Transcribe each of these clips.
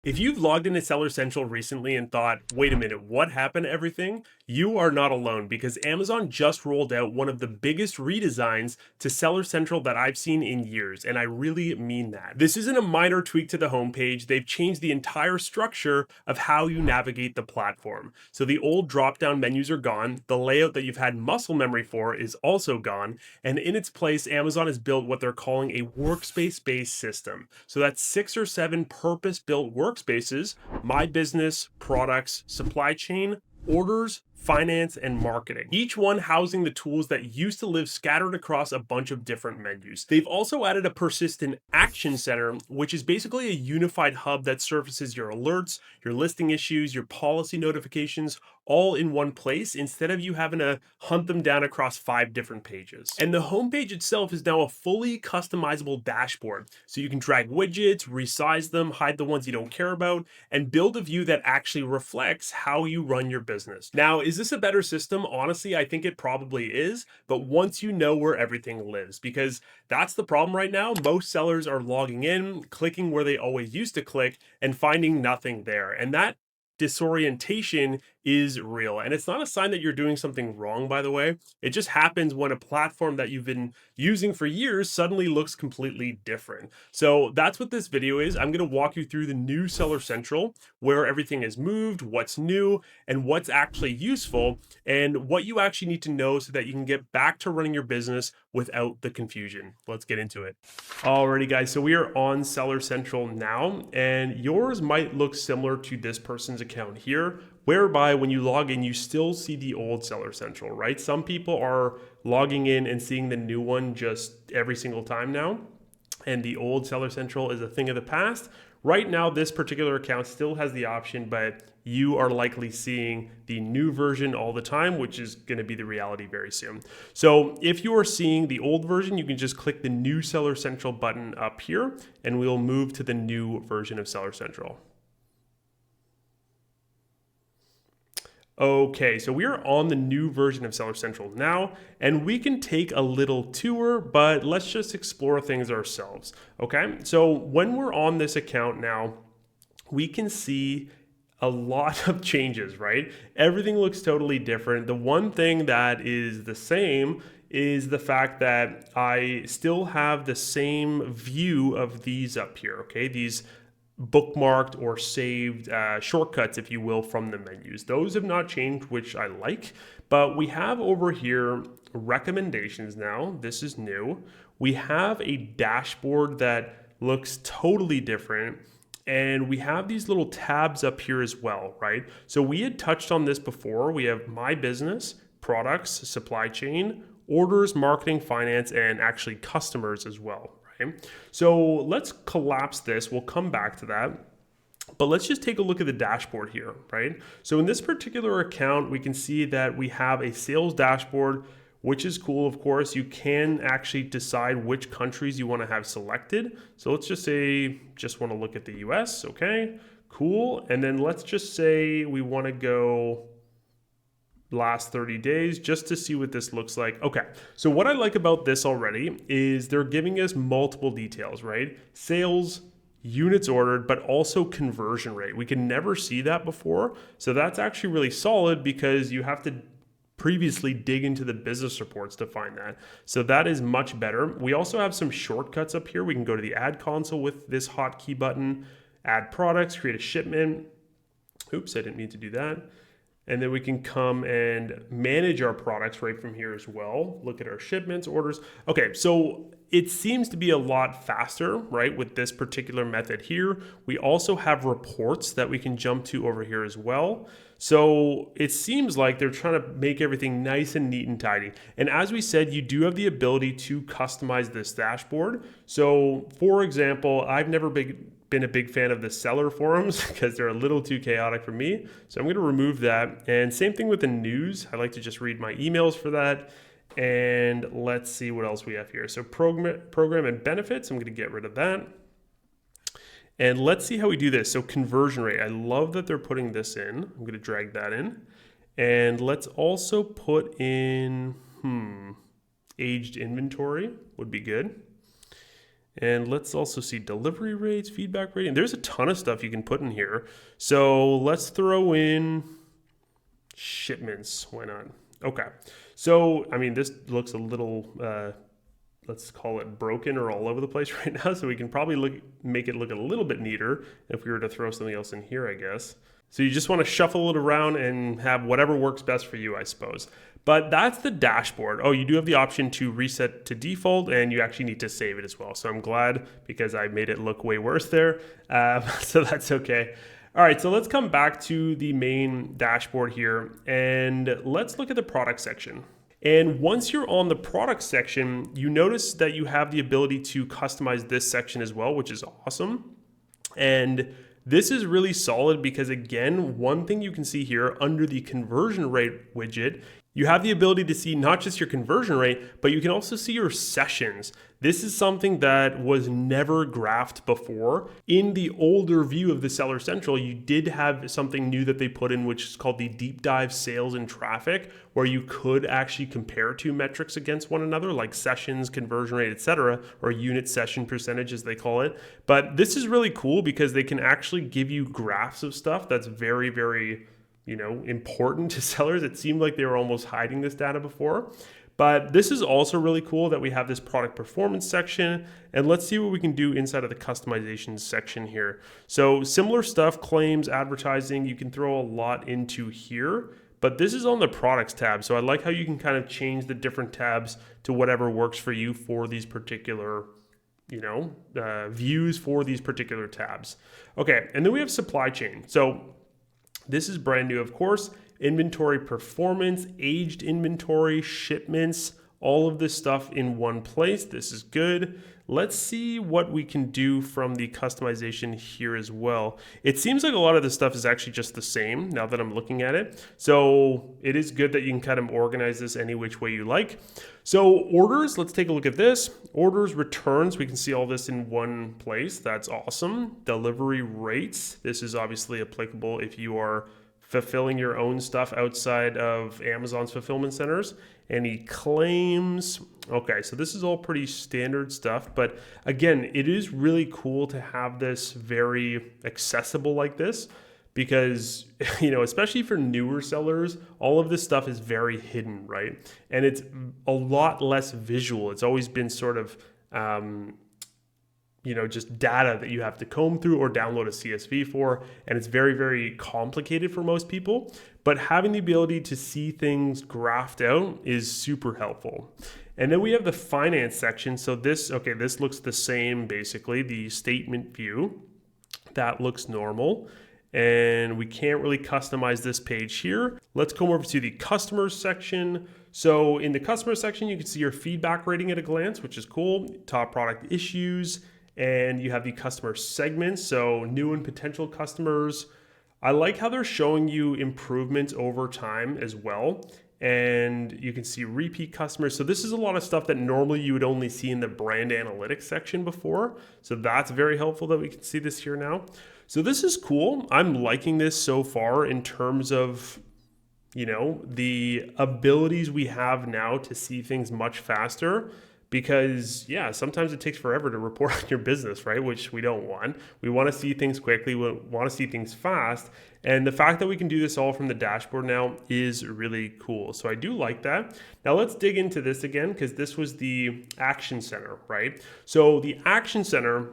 If you've logged into Seller Central recently and thought, wait a minute, what happened to everything? You are not alone because Amazon just rolled out one of the biggest redesigns to Seller Central that I've seen in years, and I really mean that. This isn't a minor tweak to the homepage, they've changed the entire structure of how you navigate the platform. So the old drop-down menus are gone, the layout that you've had muscle memory for is also gone, and in its place, Amazon has built what they're calling a workspace-based system. So that's 6 or 7 purpose-built workspaces: my business, products, supply chain, orders, finance, and marketing. Each one housing the tools that used to live scattered across a bunch of different menus. They've also added a persistent action center, which is basically a unified hub that surfaces your alerts, your listing issues, your policy notifications, all in one place instead of you having to hunt them down across 5 different pages. And the homepage itself is now a fully customizable dashboard. So you can drag widgets, resize them, hide the ones you don't care about, and build a view that actually reflects how you run your business. Now, is this a better system? Honestly, I think it probably is, but once you know where everything lives, because that's the problem right now. Most sellers are logging in, clicking where they always used to click, and finding nothing there. And that disorientation is real. And it's not a sign that you're doing something wrong, by the way. It just happens when a platform that you've been using for years suddenly looks completely different. So that's what this video is. I'm going to walk you through the new Seller Central, where everything is moved, what's new, and what's actually useful, and what you actually need to know so that you can get back to running your business without the confusion. Let's get into it. Alrighty, guys, so we are on Seller Central now, and yours might look similar to this person's account here, whereby when you log in, you still see the old Seller Central, right? Some people are logging in and seeing the new one just every single time now, and the old Seller Central is a thing of the past. Right now, this particular account still has the option, but you are likely seeing the new version all the time, which is going to be the reality very soon. So if you are seeing the old version, you can just click the new Seller Central button up here, and we'll move to the new version of Seller Central. Okay, so we are on the new version of Seller Central now, and we can take a little tour, but let's just explore things ourselves. Okay, so when we're on this account now, we can see a lot of changes, right? Everything looks totally different. The one thing that is the same is the fact that I still have the same view of these up here, okay? These bookmarked or saved shortcuts, if you will, from the menus. Those have not changed, which I like, but we have over here recommendations now. This is new. We have a dashboard that looks totally different, and we have these little tabs up here as well, right? So we had touched on this before. We have my business, products, supply chain, orders, marketing, finance, and actually customers as well. So let's collapse this. We'll come back to that. But let's just take a look at the dashboard here, right? So in this particular account, we can see that we have a sales dashboard, which is cool. Of course, you can actually decide which countries you want to have selected. So let's just say, just want to look at the US. Okay, cool. And then let's just say we want to go last 30 days just to see what this looks like. Okay, so what I like about this already is they're giving us multiple details, right? Sales, units ordered, but also conversion rate. We can never see that before. So that's actually really solid because you have to previously dig into the business reports to find that. So that is much better. We also have some shortcuts up here. We can go to the ad console with this hotkey button, add products, create a shipment. Oops, I didn't mean to do that. And then we can come and manage our products right from here as well. Look at our shipments, orders. Okay, so it seems to be a lot faster, right, with this particular method here. We also have reports that we can jump to over here as well. So it seems like they're trying to make everything nice and neat and tidy. And as we said, you do have the ability to customize this dashboard. So for example, I've never been a big fan of the seller forums because they're a little too chaotic for me. So I'm going to remove that. And same thing with the news. I like to just read my emails for that. And let's see what else we have here. So program and benefits, I'm going to get rid of that. And let's see how we do this. So conversion rate, I love that they're putting this in. I'm going to drag that in. And let's also put in aged inventory would be good. And let's also see delivery rates, feedback rating. There's a ton of stuff you can put in here. So let's throw in shipments. Why not? Okay. So, I mean, this looks a little, let's call it broken or all over the place right now. So we can probably make it look a little bit neater if we were to throw something else in here, I guess. So you just want to shuffle it around and have whatever works best for you, I suppose. But that's the dashboard. Oh, you do have the option to reset to default, and you actually need to save it as well. So I'm glad, because I made it look way worse there. So that's okay. All right, so let's come back to the main dashboard here, and let's look at the product section. And once you're on the product section, you notice that you have the ability to customize this section as well, which is awesome. And this is really solid because, again, one thing you can see here under the conversion rate widget, you have the ability to see not just your conversion rate, but you can also see your sessions. This is something that was never graphed before. In the older view of the Seller Central, you did have something new that they put in, which is called the deep dive sales and traffic, where you could actually compare two metrics against one another, like sessions, conversion rate, etc., or unit session percentage as they call it. But this is really cool because they can actually give you graphs of stuff that's very, very important to sellers. It seemed like they were almost hiding this data before. But this is also really cool that we have this product performance section. And let's see what we can do inside of the customization section here. So similar stuff, claims, advertising, you can throw a lot into here. But this is on the products tab. So I like how you can kind of change the different tabs to whatever works for you for these particular views for these particular tabs. Okay, and then we have supply chain. So this is brand new, of course. Inventory performance, aged inventory, shipments, all of this stuff in one place. This is good. Let's see what we can do from the customization here as well. It seems like a lot of this stuff is actually just the same now that I'm looking at it. So it is good that you can kind of organize this any which way you like. So orders, let's take a look at this. Orders, returns, we can see all this in one place. That's awesome. Delivery rates, this is obviously applicable if you are fulfilling your own stuff outside of Amazon's fulfillment centers. Any claims. Okay, so this is all pretty standard stuff, but again, it is really cool to have this very accessible like this because, especially for newer sellers, all of this stuff is very hidden, right? And it's a lot less visual. It's always been sort of, just data that you have to comb through or download a CSV for. And it's very, very complicated for most people. But having the ability to see things graphed out is super helpful. And then we have the finance section. So this looks the same, basically, the statement view. That looks normal. And we can't really customize this page here. Let's come over to the customers section. So in the customer section, you can see your feedback rating at a glance, which is cool. Top product issues. And you have the customer segments, so new and potential customers. I like how they're showing you improvements over time as well. And you can see repeat customers. So this is a lot of stuff that normally you would only see in the brand analytics section before. So that's very helpful that we can see this here now. So this is cool. I'm liking this so far in terms of, the abilities we have now to see things much faster. Because, sometimes it takes forever to report on your business, right? Which we don't want. We want to see things quickly. We want to see things fast. And the fact that we can do this all from the dashboard now is really cool. So I do like that. Now let's dig into this again, because this was the Action Center, right? So the Action Center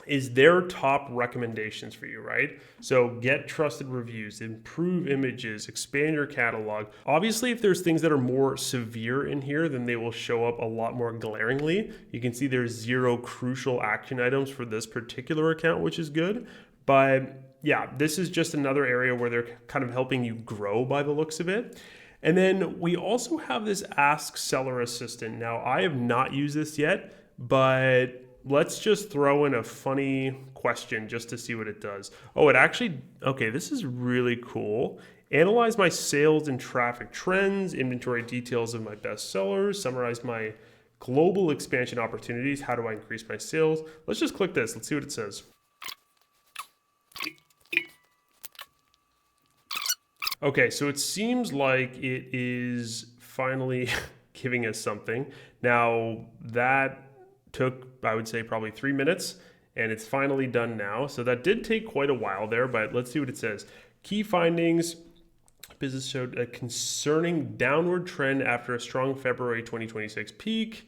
is their top recommendations for you, right? So get trusted reviews, improve images, expand your catalog. Obviously, if there's things that are more severe in here, then they will show up a lot more glaringly. You can see there's 0 crucial action items for this particular account, which is good. But yeah, this is just another area where they're kind of helping you grow by the looks of it. And then we also have this Ask Seller Assistant. Now, I have not used this yet, but let's just throw in a funny question just to see what it does. Oh, this is really cool. Analyze my sales and traffic trends, inventory details of my best sellers, summarize my global expansion opportunities. How do I increase my sales? Let's just click this. Let's see what it says. Okay, so it seems like it is finally giving us something. Now, that took, I would say, probably 3 minutes, and it's finally done now. So that did take quite a while there, but let's see what it says. Key findings. Business showed a concerning downward trend after a strong February 2026 peak.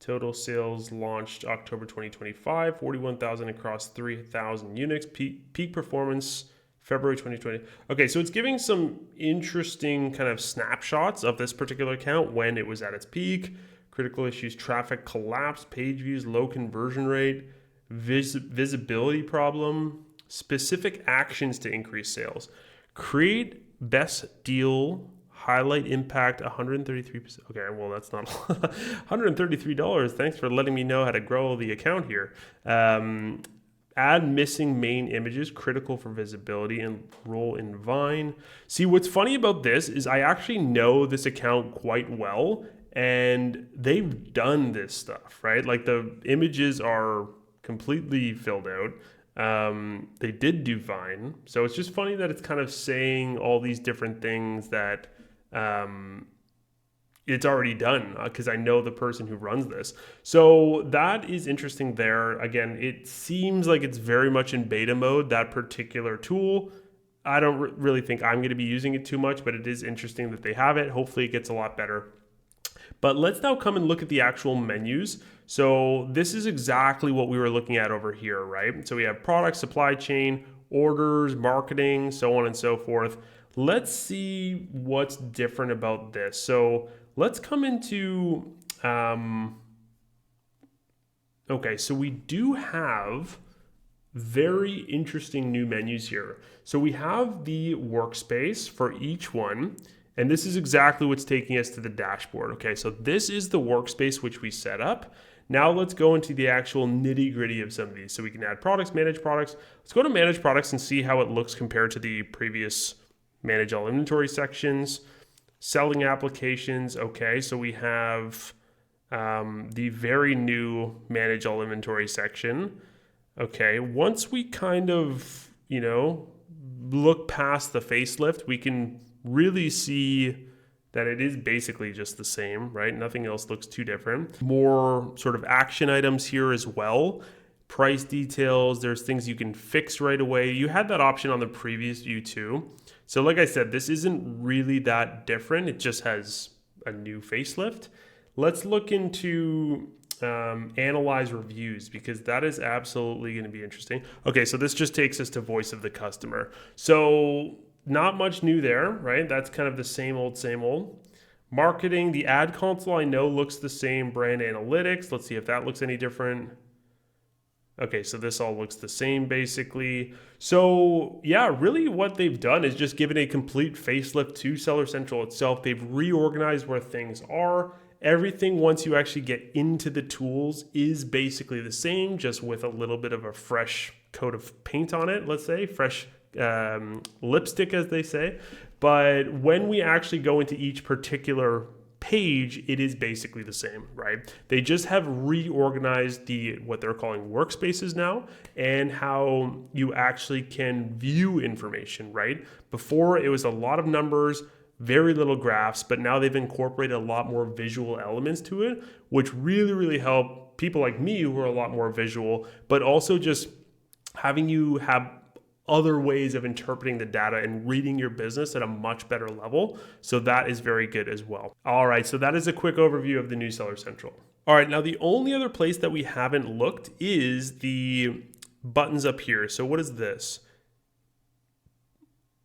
Total sales launched October 2025, 41,000 across 3,000 units. Peak performance February 2020. Okay, so it's giving some interesting kind of snapshots of this particular account when it was at its peak. Critical issues: traffic collapse, page views, low conversion rate, visibility problem, specific actions to increase sales. Create best deal, highlight impact 133%. Okay, well, that's not $133. Thanks for letting me know how to grow the account here. Add missing main images, critical for visibility, and role in Vine. See, what's funny about this is I actually know this account quite well, and they've done this stuff, right? Like the images are completely filled out. They did do Vine. So it's just funny that it's kind of saying all these different things that it's already done, because I know the person who runs this. So that is interesting there. Again, it seems like it's very much in beta mode, that particular tool. I don't really think I'm going to be using it too much, but it is interesting that they have it. Hopefully it gets a lot better. But let's now come and look at the actual menus. So this is exactly what we were looking at over here, right? So we have product, supply chain, orders, marketing, so on and so forth. Let's see what's different about this. So let's come into, okay, so we do have very interesting new menus here. So we have the workspace for each one, and this is exactly what's taking us to the dashboard. Okay, so this is the workspace which we set up. Now let's go into the actual nitty gritty of some of these. So we can add products, manage products. Let's go to manage products and see how it looks compared to the previous manage all inventory sections. Selling applications. Okay, so we have the very new manage all inventory section. Okay, once we kind of, look past the facelift, we can really see that it is basically just the same, right? Nothing else looks too different. More sort of action items here as well. Price details, there's things you can fix right away. You had that option on the previous view too. So like I said, this isn't really that different. It just has a new facelift. Let's look into analyze reviews, because that is absolutely going to be interesting. Okay, so this just takes us to voice of the customer. So not much new there, right? That's kind of the same old, same old. Marketing, the ad console I know looks the same. Brand analytics, let's see if that looks any different. Okay, so this all looks the same basically. So yeah, really what they've done is just given a complete facelift to Seller Central itself. They've reorganized where things are. Everything, once you actually get into the tools, is basically the same, just with a little bit of a fresh coat of paint on it, let's say, fresh lipstick, as they say. But when we actually go into each particular page, it is basically the same, right? They just have reorganized what they're calling workspaces now, and how you actually can view information, right? Before it was a lot of numbers, very little graphs, but now they've incorporated a lot more visual elements to it, which really help people like me who are a lot more visual, but also just having you have other ways of interpreting the data and reading your business at a much better level. So that is very good as well. All right, so that is a quick overview of the new Seller Central. All right, now the only other place that we haven't looked is the buttons up here. So what is this?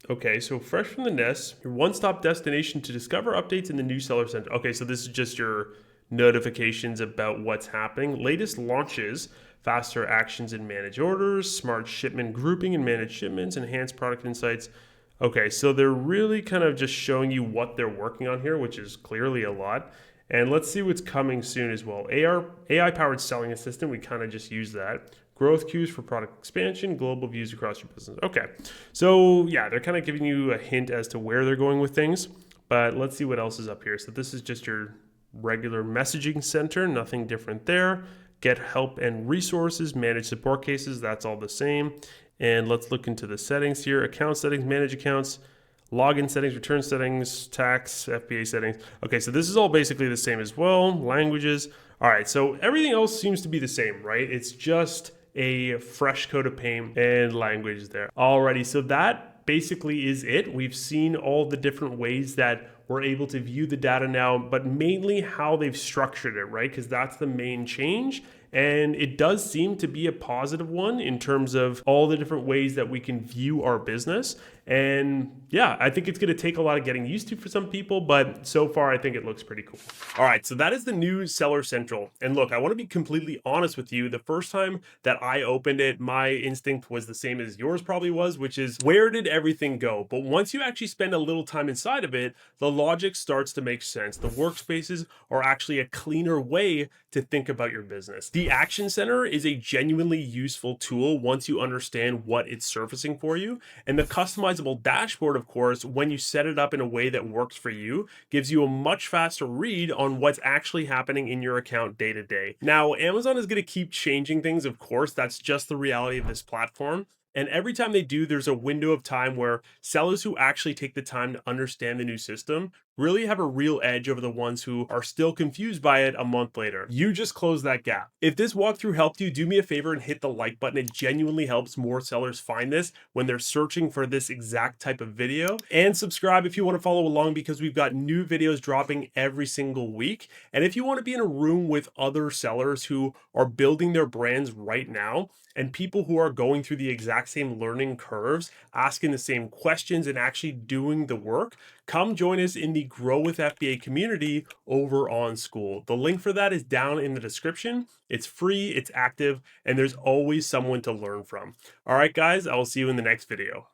Okay, so fresh from the nest, your one-stop destination to discover updates in the new Seller Central. Okay, so this is just your notifications about what's happening. Latest launches, faster actions in manage orders, smart shipment grouping and manage shipments, enhanced product insights. Okay, so they're really kind of just showing you what they're working on here, which is clearly a lot. And let's see what's coming soon as well. AI-powered selling assistant, we kind of just use that. Growth cues for product expansion, global views across your business. Okay, so yeah, they're kind of giving you a hint as to where they're going with things, but let's see what else is up here. So this is just your regular messaging center, nothing different there. Get help and resources, manage support cases, that's all the same. And let's look into the settings here. Account settings, manage accounts. login settings, return settings, tax, FBA settings. Okay, so this is all basically the same as well. Languages. All right, so everything else seems to be the same, right? It's just a fresh coat of paint and language there. Alrighty, so that basically is it. We've seen all the different ways that we're able to view the data now, but mainly how they've structured it, right? Because that's the main change. And it does seem to be a positive one in terms of all the different ways that we can view our business. And yeah, I think it's going to take a lot of getting used to for some people, but so far I think it looks pretty cool. All right, so that is the new Seller Central. And look, I want to be completely honest with you. The first time that I opened it, my instinct was the same as yours probably was, which is where did everything go? But once you actually spend a little time inside of it, the logic starts to make sense. The workspaces are actually a cleaner way to think about your business. The Action Center is a genuinely useful tool once you understand what it's surfacing for you. And the customizable dashboard, of course, when you set it up in a way that works for you, gives you a much faster read on what's actually happening in your account day to day. Now, Amazon is going to keep changing things, of course. That's just the reality of this platform. And every time they do, there's a window of time where sellers who actually take the time to understand the new system really have a real edge over the ones who are still confused by it a month later. You just close that gap. If this walkthrough helped you, do me a favor and hit the like button. It genuinely helps more sellers find this when they're searching for this exact type of video. And subscribe if you want to follow along, because we've got new videos dropping every single week. And if you want to be in a room with other sellers who are building their brands right now, and people who are going through the exact same learning curves, asking the same questions and actually doing the work, come join us in the Grow With FBA community over on School. The link for that is down in the description. It's free, it's active, and there's always someone to learn from. All right, guys, I will see you in the next video.